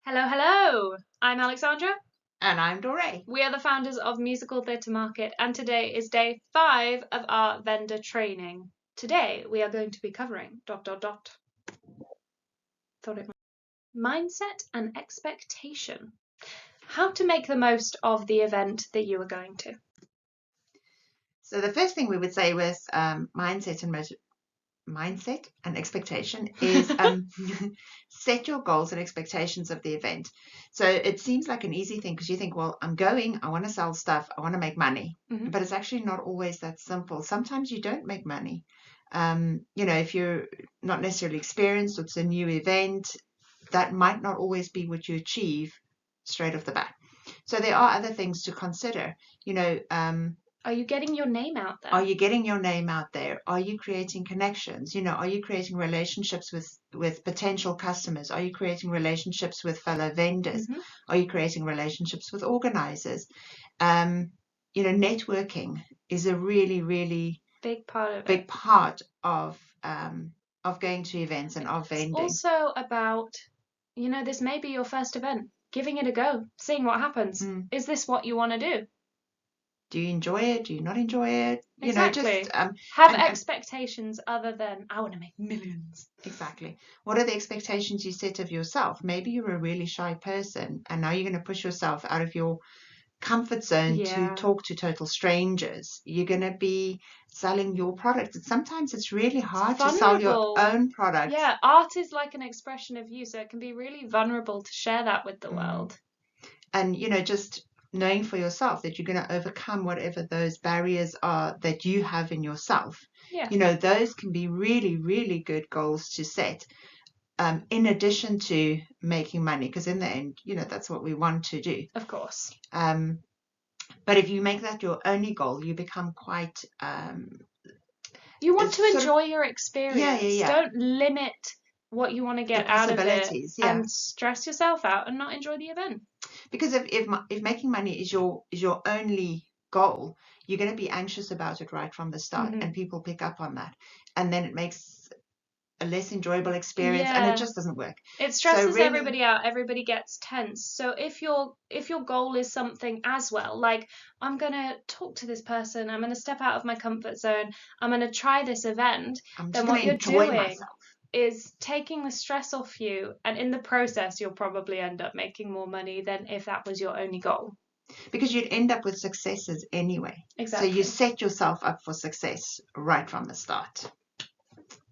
Hello, hello! I'm Alexandra. And I'm Doré. We are the founders of Musical Theatre Market, and today is day 5 of our vendor training. Today we are going to be covering ... Thought it mindset and expectation. How to make the most of the event that you are going to. So the first thing we would say with mindset and expectation is set your goals and expectations of the event. So it seems like an easy thing because you think, well, I'm going, I want to sell stuff, I want to make money. But it's actually not always that simple. Sometimes you don't make money. If you're not necessarily experienced, it's a new event, that might not always be what you achieve straight off the bat. So there are other things to consider. Are you getting your name out there? Are you getting your name out there? Are you creating connections? Are you creating relationships with potential customers? Are you creating relationships with fellow vendors? Are you creating relationships with organizers? Networking is a really, really big part of going to events and of vending. It's also about, this may be your first event. Giving it a go, seeing what happens. Is this what you want to do? Do you enjoy it? Do you not enjoy it? Exactly. Have expectations other than, I want to make millions. Exactly. What are the expectations you set of yourself? Maybe you're a really shy person and now you're going to push yourself out of your comfort zone to talk to total strangers. You're going to be selling your product. And sometimes it's really hard to sell your own product. Yeah, art is like an expression of you, so it can be really vulnerable to share that with the world. And, just knowing for yourself that you're going to overcome whatever those barriers are that you have in yourself. Yeah. Those can be really, really good goals to set. In addition to making money, because in the end, that's what we want to do. Of course. But if you make that your only goal, you become quite... you want to enjoy your experience. Yeah. Don't limit what you want to get out of it and stress yourself out and not enjoy the event. Because if making money is your only goal, you're going to be anxious about it right from the start, and people pick up on that, and then it makes a less enjoyable experience, and it just doesn't work. It stresses everybody out. Everybody gets tense. So if your goal is something as well, like I'm gonna talk to this person, I'm gonna step out of my comfort zone, I'm gonna try this event, then what you're doing is taking the stress off you, and in the process you'll probably end up making more money than if that was your only goal. Because you'd end up with successes anyway. Exactly. So you set yourself up for success right from the start.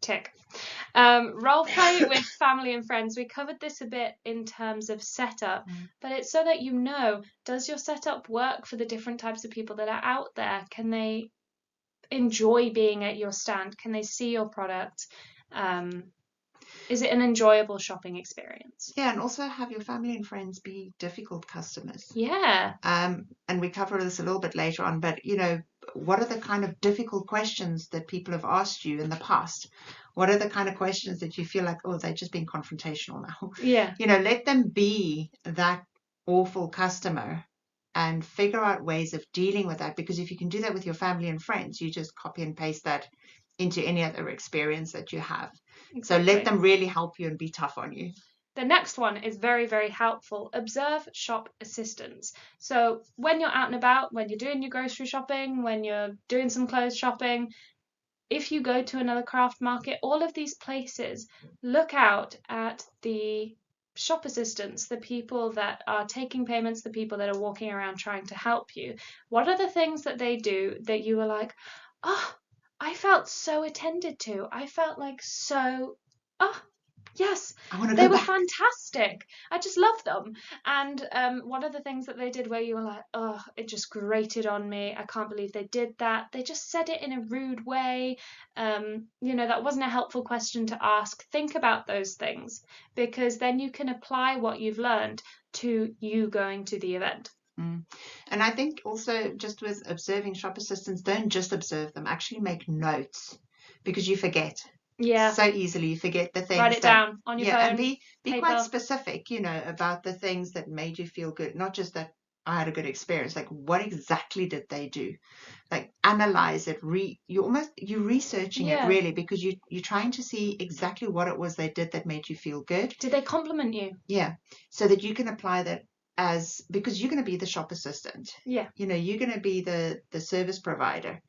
Tick. Role play with family and friends. We covered this a bit in terms of setup, but it's so that does your setup work for the different types of people that are out there? Can they enjoy being at your stand? Can they see your product? Is it an enjoyable shopping experience? Yeah, and also have your family and friends be difficult customers. Yeah. And we cover this a little bit later on, but what are the kind of difficult questions that people have asked you in the past? What are the kind of questions that you feel like, oh, they're just being confrontational now? Yeah. Let them be that awful customer and figure out ways of dealing with that. Because if you can do that with your family and friends, you just copy and paste that into any other experience that you have. Exactly. So let them really help you and be tough on you. The next one is very, very helpful. Observe shop assistants. So when you're out and about, when you're doing your grocery shopping, when you're doing some clothes shopping, if you go to another craft market, all of these places, look out at the shop assistants, the people that are taking payments, the people that are walking around trying to help you. What are the things that they do that you are like, oh, I felt so attended to. I felt like so, yes, they were fantastic. I just loved them. And one of the things that they did where you were like, oh, it just grated on me. I can't believe they did that. They just said it in a rude way. That wasn't a helpful question to ask. Think about those things, because then you can apply what you've learned to you going to the event. And I think also just with observing shop assistants, don't just observe them, actually make notes, because you forget. Yeah. So easily you forget the things. Write it down on your phone. And be quite specific, about the things that made you feel good. Not just that I had a good experience. Like, what exactly did they do? Like, analyze it. You're researching it, Yeah. really, because you're trying to see exactly what it was they did that made you feel good. Did they compliment you? Yeah, so that you can apply that because you're going to be the shop assistant. Yeah. You're going to be the service provider.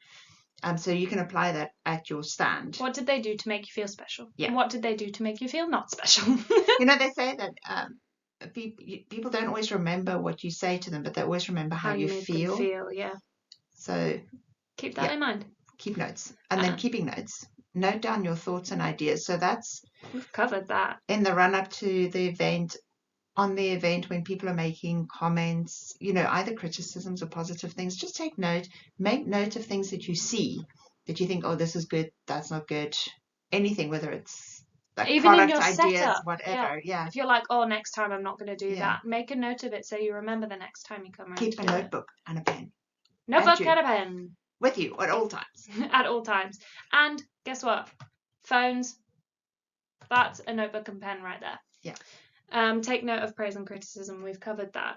So you can apply that at your stand. What did they do to make you feel special? Yeah. What did they do to make you feel not special? They say that people don't always remember what you say to them, but they always remember how you made feel. them feel, yeah. So keep that in mind. Keep notes. And then keeping notes. Note down your thoughts and ideas. So we've covered that. In the run up to the event, on the event, when people are making comments, either criticisms or positive things, just take note. Make note of things that you see, that you think, oh, this is good, that's not good. Anything, whether it's like even product in your ideas, setup, whatever. Yeah. If you're like, oh, next time I'm not going to do that, make a note of it so you remember the next time you come around. Keep a notebook and a pen. Notebook and a pen. With you at all times. At all times. And guess what? Phones. That's a notebook and pen right there. Yeah. Take note of praise and criticism. We've covered that.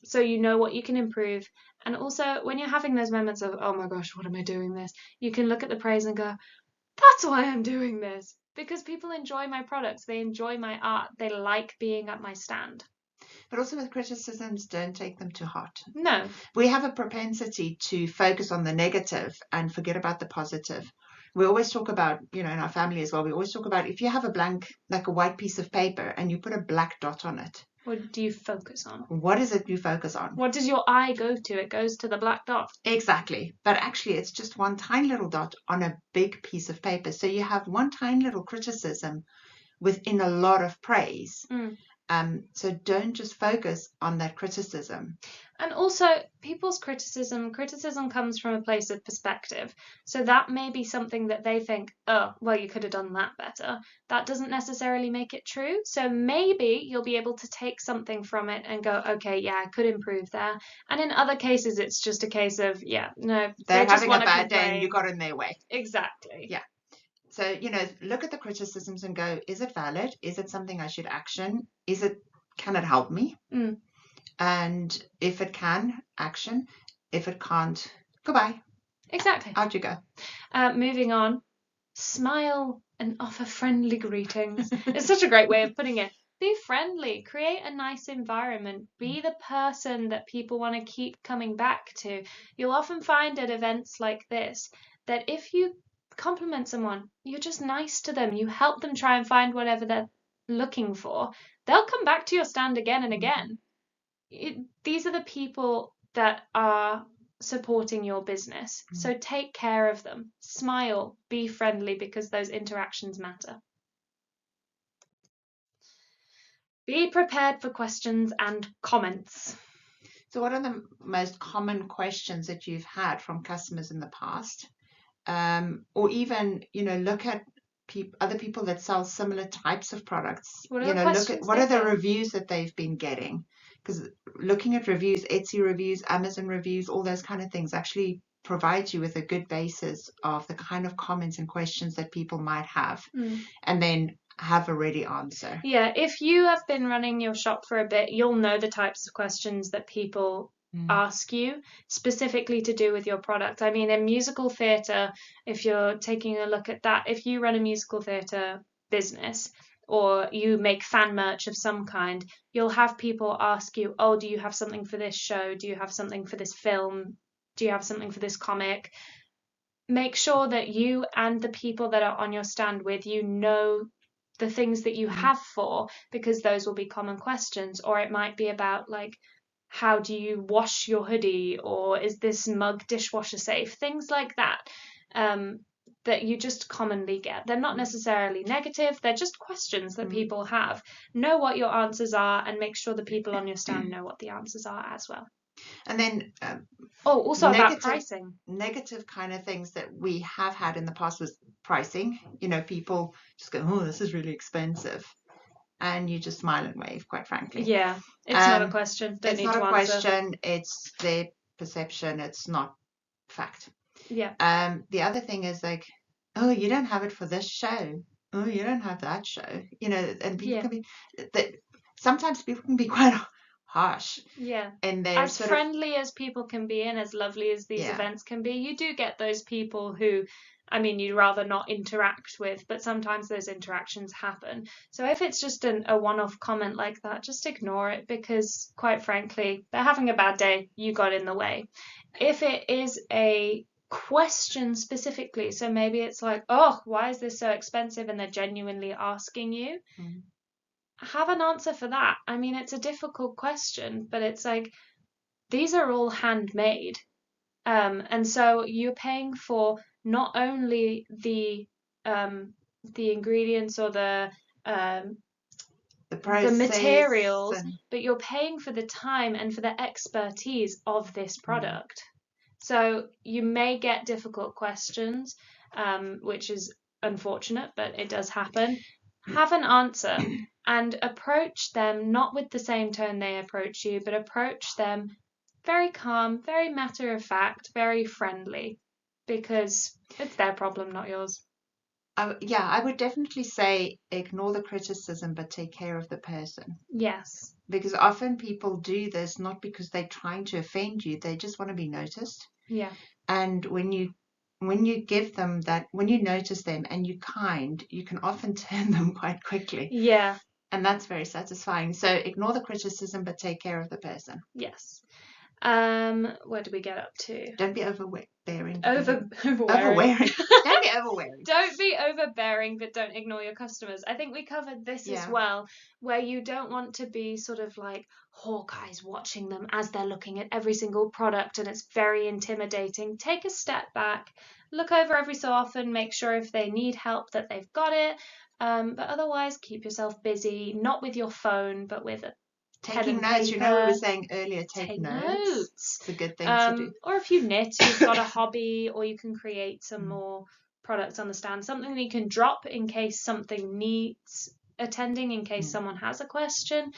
So you know what you can improve. And also, when you're having those moments of, oh my gosh, what am I doing this? You can look at the praise and go, that's why I'm doing this. Because people enjoy my products. They enjoy my art. They like being at my stand. But also with criticisms, don't take them too hard. No. We have a propensity to focus on the negative and forget about the positive. We always talk about, in our family as well, we always talk about if you have a blank, like a white piece of paper, and you put a black dot on it. What do you focus on? What is it you focus on? What does your eye go to? It goes to the black dot. Exactly. But actually, it's just one tiny little dot on a big piece of paper. So you have one tiny little criticism within a lot of praise. So don't just focus on that criticism. And also, people's criticism comes from a place of perspective. So that may be something that they think, oh, well, you could have done that better. That doesn't necessarily make it true. So maybe you'll be able to take something from it and go, okay, yeah, I could improve there. And in other cases, it's just a case of, yeah, no, they're having a bad day and you got in their way. Exactly. Yeah. So, look at the criticisms and go, is it valid? Is it something I should action? Can it help me? And if it can, action. If it can't, goodbye. Exactly. Out you go. Moving on. Smile and offer friendly greetings. It's such a great way of putting it. Be friendly. Create a nice environment. Be the person that people want to keep coming back to. You'll often find at events like this that if you compliment someone, you're just nice to them. You help them try and find whatever they're looking for. They'll come back to your stand again and again. These are the people that are supporting your business. So take care of them. Smile, be friendly, because those interactions matter. Be prepared for questions and comments. So what are the most common questions that you've had from customers in the past? Or even, look at other people that sell similar types of products. Look at what are the reviews that they've been getting. Because looking at reviews, Etsy reviews, Amazon reviews, all those kind of things actually provides you with a good basis of the kind of comments and questions that people might have, and then have a ready answer. Yeah, if you have been running your shop for a bit, you'll know the types of questions that people ask you specifically to do with your product. I mean, in musical theatre, if you're taking a look at that, if you run a musical theatre business, or you make fan merch of some kind, you'll have people ask you, oh, do you have something for this show? Do you have something for this film? Do you have something for this comic? Make sure that you and the people that are on your stand with you know the things that you have for, because those will be common questions. Or it might be about, like, how do you wash your hoodie? Or is this mug dishwasher safe? Things like that. That you just commonly get. They're not necessarily negative, they're just questions that people have. Know what your answers are and make sure the people on your stand know what the answers are as well. And then also about pricing. Negative kind of things that we have had in the past was pricing. People just go, oh, this is really expensive. And you just smile and wave, quite frankly. Yeah, it's not a question. It's not a question. It's their perception. It's not fact. Yeah. The other thing is like, oh, you don't have it for this show. Oh, you don't have that show. And people can be. Sometimes people can be quite harsh. Yeah. And they're As sort friendly as people can be and as lovely as these events can be, you do get those people who, I mean, you'd rather not interact with, but sometimes those interactions happen. So if it's just a one-off comment like that, just ignore it, because quite frankly, they're having a bad day. You got in the way. If it is a question specifically, so maybe it's like, oh, why is this so expensive? And they're genuinely asking you, have an answer for that. I mean, it's a difficult question, but it's like, these are all handmade. And so you're paying for not only the ingredients or um, the the materials, and but you're paying for the time and for the expertise of this product. So you may get difficult questions, which is unfortunate, but it does happen. Have an answer and approach them not with the same tone they approach you, but approach them very calm, very matter of fact, very friendly, because it's their problem, not yours. I would definitely say ignore the criticism, but take care of the person. Yes. Because often people do this not because they're trying to offend you, they just want to be noticed. Yeah. And when you give them that, when you notice them and you're kind, you can often turn them quite quickly. Yeah. And that's very satisfying. So ignore the criticism, but take care of the person. Yes. Where did we get up to? Don't be overbearing. Overbearing. Don't be overbearing. Don't be overbearing, but don't ignore your customers. I think we covered this as well, where you don't want to be sort of like hawk eyes watching them as they're looking at every single product, and it's very intimidating. Take a step back, look over every so often, make sure if they need help that they've got it. But otherwise, keep yourself busy, not with your phone, but with a taking notes. You know, we were saying earlier, take notes. It's a good thing to do. Or if you knit, you've got a hobby, or you can create some more products on the stand, something that you can drop in case something needs attending, in case someone has a question.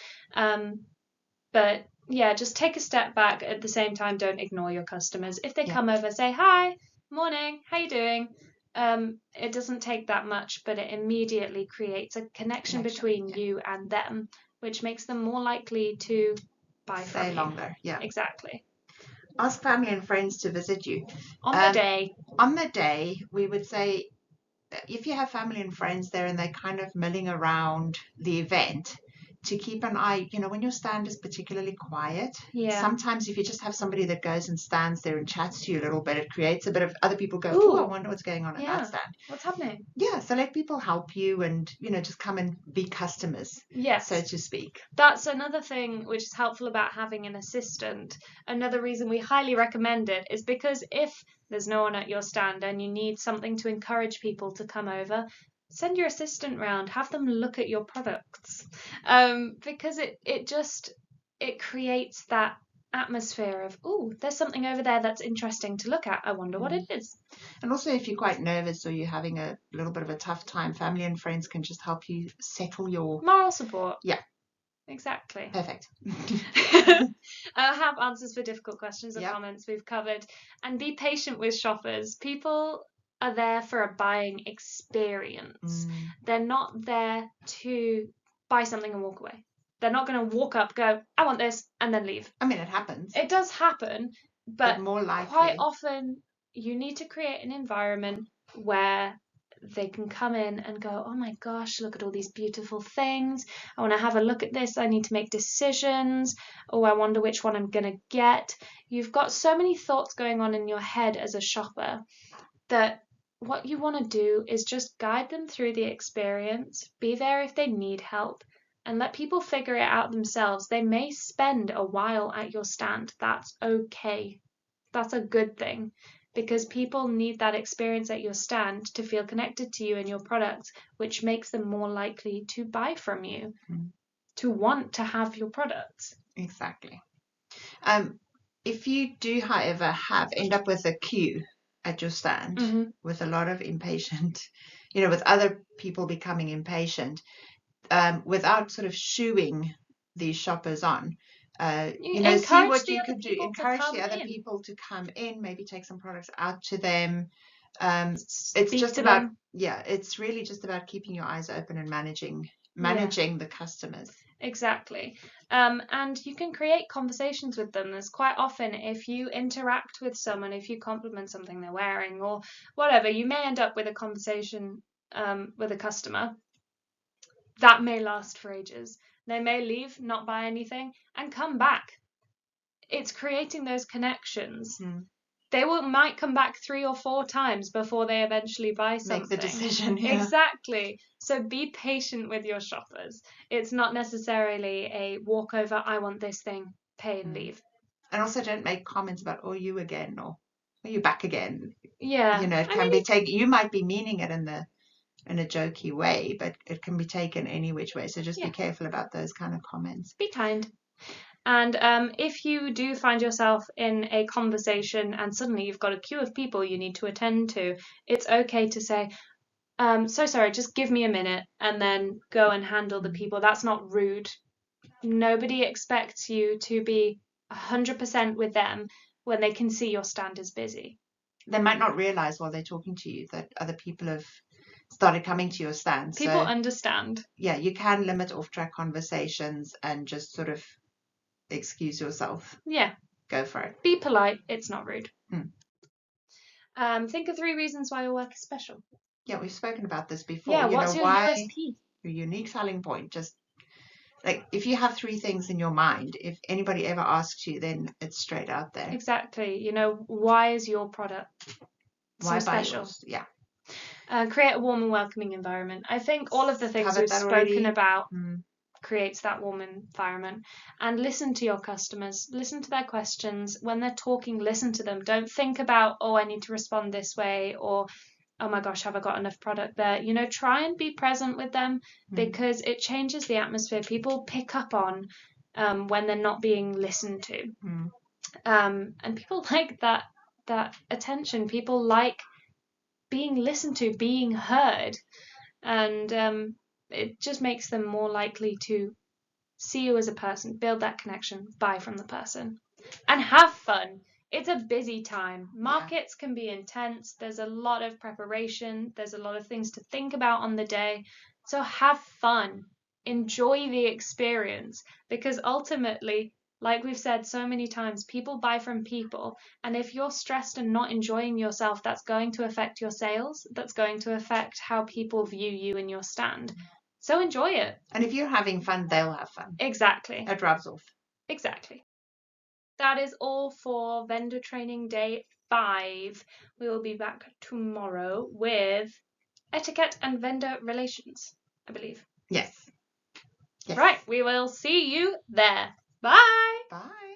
But yeah, just take a step back. At the same time, don't ignore your customers. If they come over, say hi, morning, how you doing? It doesn't take that much, but it immediately creates a connection between you and them, which makes them more likely to buy from you. Stay longer. Yeah, exactly. Ask family and friends to visit you on the day. On the day, we would say, if you have family and friends there and they're kind of milling around the event, to keep an eye, you know, when your stand is particularly quiet, sometimes if you just have somebody that goes and stands there and chats to you a little bit, it creates a bit of other people go, oh, I wonder what's going on at that stand. What's happening? Yeah, so let people help you and, you know, just come and be customers, so to speak. That's another thing which is helpful about having an assistant. Another reason we highly recommend it is because if there's no one at your stand and you need something to encourage people to come over, send your assistant round, have them look at your products, because it creates that atmosphere of, oh, there's something over there that's interesting to look at. I wonder what it is. And also, if you're quite nervous or you're having a little bit of a tough time, family and friends can just help you settle your moral support. Yeah. Exactly. Perfect. Have answers for difficult questions or comments we've covered, and be patient with shoppers. People are there for a buying experience. They're not there to buy something and walk away. They're not going to walk up, go, I want this, and then leave. I mean, it happens. It does happen, but more likely, quite often you need to create an environment where they can come in and go, oh my gosh, look at all these beautiful things. I want to have a look at this. I need to make decisions. Oh, I wonder which one I'm going to get. You've got so many thoughts going on in your head as a shopper that what you want to do is just guide them through the experience, be there if they need help, and let people figure it out themselves. They may spend a while at your stand. That's okay. That's a good thing, because people need that experience at your stand to feel connected to you and your products, which makes them more likely to buy from you, to want to have your products. Exactly. If you do, however, end up with a queue at your stand with a lot of impatient, you know, with other people becoming impatient, without sort of shooing these shoppers on, you know, see what you could do. Encourage the other people to come in, maybe take some products out to them. It's just about, it's really just about keeping your eyes open and managing the customers. Exactly. And you can create conversations with them. There's quite often, if you interact with someone, if you compliment something they're wearing or whatever, you may end up with a conversation with a customer that may last for ages. They may leave, not buy anything, and come back. It's creating those connections. They might come back 3 or 4 times before they eventually buy something. Make the decision. Yeah. Exactly. So be patient with your shoppers. It's not necessarily a walkover, I want this thing, pay and leave. And also don't make comments about, oh, you again, or are you back again? Yeah. It can be taken, you might be meaning it in a jokey way, but it can be taken any which way. So just be careful about those kind of comments. Be kind. And if you do find yourself in a conversation and suddenly you've got a queue of people you need to attend to, it's okay to say, so sorry, just give me a minute, and then go and handle the people. That's not rude. Nobody expects you to be 100% with them when they can see your stand is busy. They might not realize while they're talking to you that other people have started coming to your stand. People understand. Yeah, you can limit off-track conversations and just sort of excuse yourself. Yeah. Go for it. Be polite. It's not rude. Think of 3 reasons why your work is special. Yeah, we've spoken about this before. Yeah, what's your USP? Your unique selling point. Just like if you have 3 things in your mind, if anybody ever asks you, then it's straight out there. Exactly. Why is your product so special? Yeah. Create a warm and welcoming environment. I think all of the things we've spoken about creates that warm environment. And listen to your customers. Listen to their questions. When they're talking, listen to them. Don't think about, oh, I need to respond this way, or oh my gosh, have I got enough product there? Try and be present with them because it changes the atmosphere. People pick up on when they're not being listened to. And people like that attention. People like being listened to, being heard. And it just makes them more likely to see you as a person, build that connection, buy from the person, and have fun. It's a busy time. Markets can be intense. There's a lot of preparation. There's a lot of things to think about on the day. So have fun. Enjoy the experience, because ultimately, like we've said so many times, people buy from people. And if you're stressed and not enjoying yourself, that's going to affect your sales. That's going to affect how people view you and your stand. So enjoy it. And if you're having fun, they'll have fun. Exactly. It rubs off. Exactly. That is all for vendor training day 5. We will be back tomorrow with etiquette and vendor relations, I believe. Yes. Right. We will see you there. Bye. Bye.